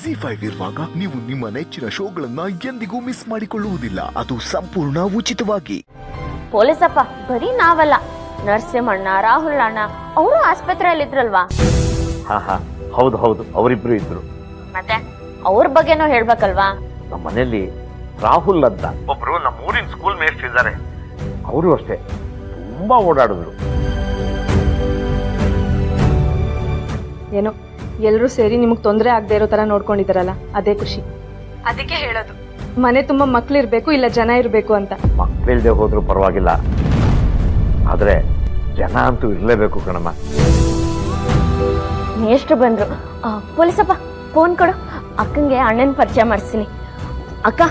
ZEE5 ಇರುವಾಗ ನೀವು ನಿಮ್ಮ ನೆಚ್ಚಿನ ಶೋಗಳನ್ನ ಎಂದಿಗೂ ಮಿಸ್ ಮಾಡಿಕೊಳ್ಳುವುದಿಲ್ಲ. ಅದು ಸಂಪೂರ್ಣ ಉಚಿತವಾಗಿ. ಪೊಲೀಸಪ್ಪ ಬರೀ ನಾವಲ್ಲ, ನರಸಿಂಹಣ್ಣ, ರಾಹುಲ್ ಅಣ್ಣ ಅವರು ಆಸ್ಪತ್ರೆಯಲ್ಲಿ ಇದ್ರಲ್ವಾ? ಹಾ ಹೌದು ಅವರಿಬ್ರು ಇದ್ರು. ಮತ್ತೆ ಅವ್ರ ಬಗ್ಗೆನೂ ಹೇಳ್ಬೇಕಲ್ವಾ? ನಮ್ಮ ಮನೆಯಲ್ಲಿ ರಾಹುಲ್ ಅಂತ ಒಬ್ರು ನಮ್ಮ ಊರಿನ ಸ್ಕೂಲ್ ಮೇಸ್ಟ್ ಇದ್ದಾರೆ. ಅವರು ಅಷ್ಟೇ ತುಂಬಾ ಓಡಾಡಿದ್ರು. ಏನೋ ಎಲ್ಲರೂ ಸೇರಿ ನಿಮಗೆ ತೊಂದರೆ ಆಗದೆ ಇರೋ ತರ ನೋಡ್ಕೊಂಡಿದ್ದಾರಲ್ಲ, ಅದೇ ಖುಷಿ. ಅದಕ್ಕೆ ಹೇಳೋದು, ಮನೆ ತುಂಬಾ ಮಕ್ಳಿರ್ಬೇಕು, ಇಲ್ಲ ಜನ ಇರ್ಬೇಕು ಅಂತ. ಮಕ್ಕಳಿಲ್ದೆ ಹೋದ್ರು ಪರವಾಗಿಲ್ಲ, ಆದ್ರೆ ಜನ ಅಂತೂ ಇರ್ಲೇಬೇಕು ಕಣಮ್ಮ. ಎಷ್ಟು ಬಂದ್ರು. ಪೊಲೀಸಪ್ಪ ಫೋನ್ ಕೊಡು, ಅಕ್ಕಂಗೆ ಅಣ್ಣನ ಪರಿಚಯ ಮಾಡಿಸ್ತೀನಿ. ಅಕ್ಕ,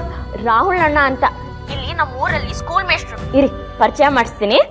ರಾಹುಲ್ ಅಣ್ಣ ಅಂತ ಇಲ್ಲಿ ನಮ್ಮ ಊರಲ್ಲಿ ಸ್ಕೂಲ್ ಮೇಸ್ಟ್ರು. ಇರಿ, ಪರಿಚಯ ಮಾಡಿಸ್ತೀನಿ.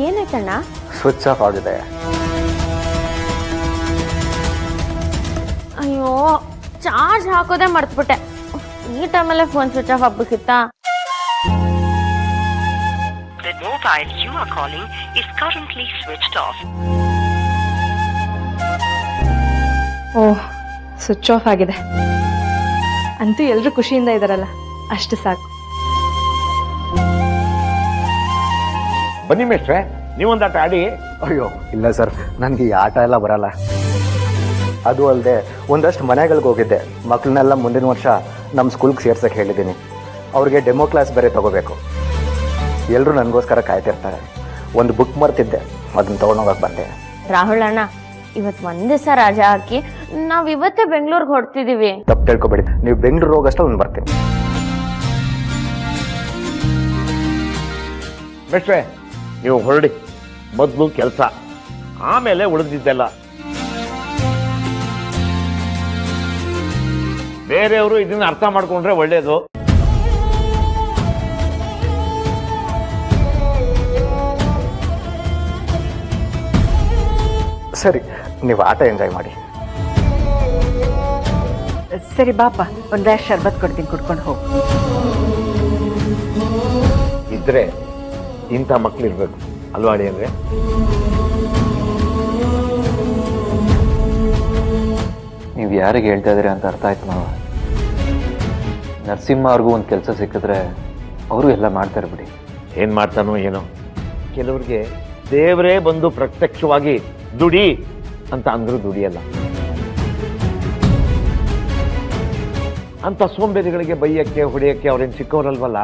ಏನಾಯ್ತಣ್ಣ? ಸ್ವಿಚ್ ಆಫ್ ಆಗಿದೆ. ಅಯ್ಯೋ, ಚಾರ್ಜ್ ಹಾಕೋದೇ ಮರ್ತ್ಬಿಟ್ಟೆ. ಈ ಟೈಮಲ್ಲೇ ಫೋನ್ ಸ್ವಿಚ್ ಆಫ್ ಆಗ್ಬೇಕಿತ್ತಾ? The mobile you are calling is currently switched off. Oh, switch off ಆಗಿದೆ. ಅಂತೂ ಎಲ್ಲರೂ ಖುಷಿಯಿಂದ ಇದ್ದಾರಲ್ಲ, ಅಷ್ಟು ಸಾಕು. ಬನ್ನಿ ಮೇಷ್ಟ್ರೆ, ನೀವೊಂದಾಟ ಆಡಿ. ಅಯ್ಯೋ ಇಲ್ಲ ಸರ್, ನನಗೆ ಈ ಆಟ ಎಲ್ಲ ಬರಲ್ಲ. ಅದು ಅಲ್ಲದೆ ಒಂದಷ್ಟು ಮನೆಗಳಿಗೆ ಹೋಗಿದ್ದೆ. ಮಕ್ಕಳನ್ನೆಲ್ಲ ಮುಂದಿನ ವರ್ಷ ನಮ್ಮ ಸ್ಕೂಲ್ಗೆ ಸೇರ್ಸಕ್ಕೆ ಹೇಳಿದ್ದೀನಿ. ಅವ್ರಿಗೆ ಡೆಮೋ ಕ್ಲಾಸ್ ಬೇರೆ ತಗೋಬೇಕು. ಎಲ್ಲರೂ ನನಗೋಸ್ಕರ ಕಾಯ್ತಿರ್ತಾರೆ. ಒಂದು ಬುಕ್ ಮರ್ತಿದ್ದೆ, ಅದನ್ನ ತೊಗೊಂಡೋಗಕ್ಕೆ ಬಂದೆ. ರಾಹುಲ್ ಅಣ್ಣ, ಇವತ್ತು ಒಂದ್ ದಿವಸ ರಜಾ ಹಾಕಿ ನಾವ್ ಇವತ್ತೇ ಬೆಂಗಳೂರಿಗೆ ಹೊರಡ್ತಿದೀವಿ. ತಪ್ಪು ತಿಳ್ಕೊಬೇಡಿ, ನೀವು ಬೆಂಗಳೂರು ಹೋಗಷ್ಟು ನಾನು ಬರ್ತೀನಿ. ಮೇಷ್ಟ್ರೆ, ನೀವು ಹೊರಡಿ. ಮೊದಲು ಕೆಲಸ, ಆಮೇಲೆ ಉಳಿದಿದ್ದೆಲ್ಲ. ಬೇರೆಯವರು ಇದನ್ನ ಅರ್ಥ ಮಾಡ್ಕೊಂಡ್ರೆ ಒಳ್ಳೇದು. ಸರಿ, ನೀವು ಆಟ ಎಂಜಾಯ್ ಮಾಡಿ. ಸರಿ ಬಾಪ, ಒಂದೇ ಶರ್ಬತ್ ಕೊಡ್ತೀನಿ, ಕುಡ್ಕೊಂಡು ಹೋಗು. ಇದ್ರೆ ಇಂಥ ಮಕ್ಳಿರ್ಬೇಕು ಅಲ್ವಾ ಅಡಿ? ಅಂದ್ರೆ ನೀವು ಯಾರಿಗೆ ಹೇಳ್ತಾ ಇದ್ದೀರಿ ಅಂತ ಅರ್ಥ ಆಯ್ತು ಮಾವ. ನರಸಿಂಹ ಅವ್ರಿಗೂ ಒಂದು ಕೆಲಸ ಸಿಕ್ಕಿದ್ರೆ ಅವರು ಎಲ್ಲ ಮಾಡ್ತಾರೆ ಬಿಡಿ. ಏನ್ ಮಾಡ್ತಾನೋ ಏನೋ. ಕೆಲವ್ರಿಗೆ ದೇವರೇ ಬಂದು ಪ್ರತ್ಯಕ್ಷವಾಗಿ ದುಡಿ ಅಂತ ಅಂದ್ರೂ ದುಡಿಯಲ್ಲ. ಅಂತ ಸೋಂಬೇರಿಗಳಿಗೆ ಬೈಯಕ್ಕೆ ಹೊಡೆಯಕ್ಕೆ ಅವ್ರೇನು ಸಿಕ್ಕವರಲ್ವಲ್ಲ.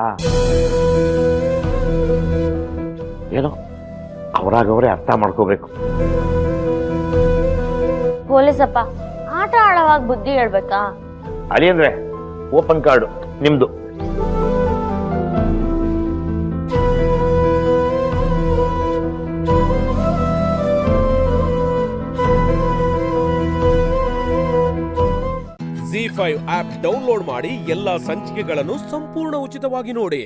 ಏನೋ ಅವರಾಗವರೇ ಅರ್ಥ ಮಾಡ್ಕೋಬೇಕು. ಪೊಲೀಸಪ್ಪ, ಆಟ ಆಡೋವಾಗ ಬುದ್ಧಿ ಹೇಳ್ಬೇಕಾ? ಅಳಿ ಅಂದ್ರೆ ಓಪನ್ ಕಾರ್ಡು ನಿಮ್ದು. ZEE5 ಆಪ್ ಡೌನ್ಲೋಡ್ ಮಾಡಿ ಎಲ್ಲಾ ಸಂಚಿಕೆಗಳನ್ನು ಸಂಪೂರ್ಣ ಉಚಿತವಾಗಿ ನೋಡಿ.